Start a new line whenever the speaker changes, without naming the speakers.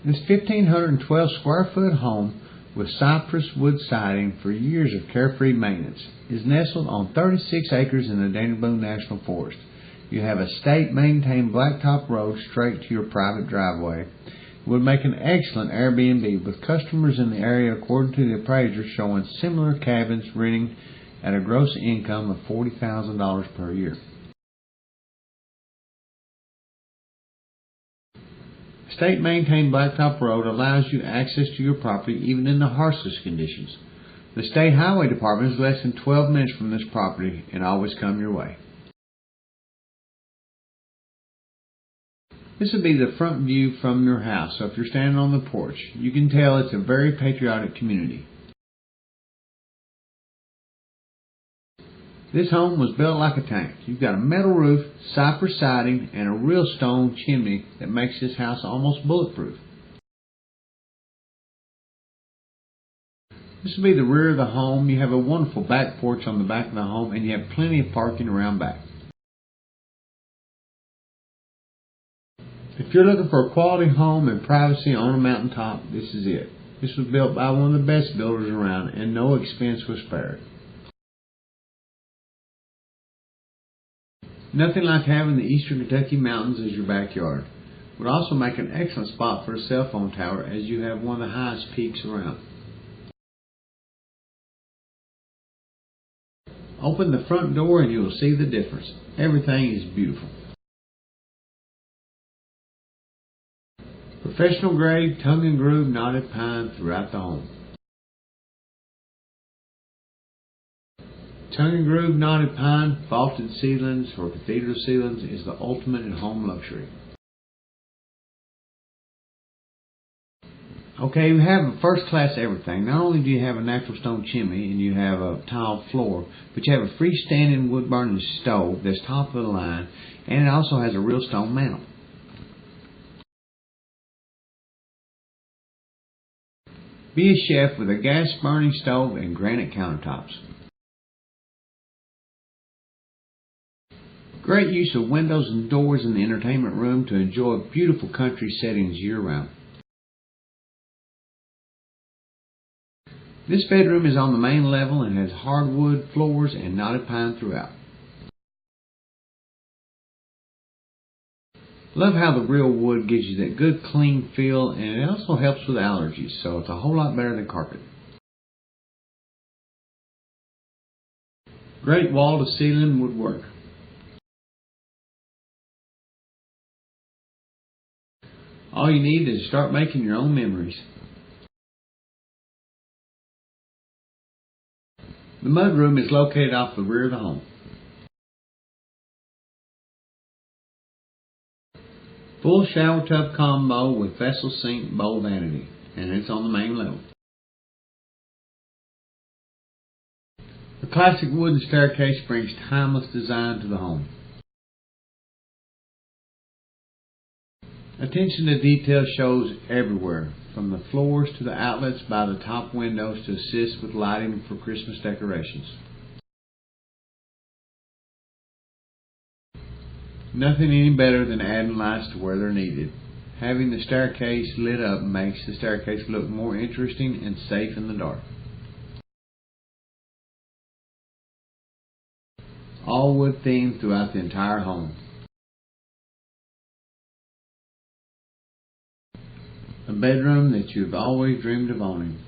This 1,512 square foot home with cypress wood siding for years of carefree maintenance is nestled on 36 acres in the Daniel Boone National Forest. You have a state-maintained blacktop road straight to your private driveway. It would make an excellent Airbnb, with customers in the area, according to the appraiser, showing similar cabins renting at a gross income of $40,000 per year. State-maintained blacktop road allows you access to your property even in the harshest conditions. The State Highway Department is less than 12 minutes from this property and always come your way. This would be the front view from your house, so if you're standing on the porch, you can tell it's a very patriotic community. This home was built like a tank. You've got a metal roof, cypress siding, and a real stone chimney that makes this house almost bulletproof. This will be the rear of the home. You have a wonderful back porch on the back of the home, and you have plenty of parking around back. If you're looking for a quality home and privacy on a mountaintop, this is it. This was built by one of the best builders around, and no expense was spared. Nothing like having the eastern Kentucky mountains as your backyard. It would also make an excellent spot for a cell phone tower, as you have one of the highest peaks around. Open the front door and you will see the difference. Everything is beautiful. Professional grade, tongue and groove knotted pine throughout the home. Tongue and groove knotted pine, vaulted ceilings or cathedral ceilings is the ultimate in home luxury. Okay, you have a first class everything. Not only do you have a natural stone chimney and you have a tile floor, but you have a freestanding wood burning stove that's top of the line, and it also has a real stone mantel. Be a chef with a gas burning stove and granite countertops. Great use of windows and doors in the entertainment room to enjoy beautiful country settings year-round. This bedroom is on the main level and has hardwood floors and knotted pine throughout. Love how the real wood gives you that good clean feel, and it also helps with allergies, so it's a whole lot better than carpet. Great wall to ceiling woodwork. All you need is to start making your own memories. The mudroom is located off the rear of the home. Full shower tub combo with vessel sink bowl vanity, and it's on the main level. The classic wooden staircase brings timeless design to the home. Attention to detail shows everywhere, from the floors to the outlets by the top windows to assist with lighting for Christmas decorations. Nothing any better than adding lights to where they're needed. Having the staircase lit up makes the staircase look more interesting and safe in the dark. All wood themed throughout the entire home. A bedroom that you've always dreamed of owning.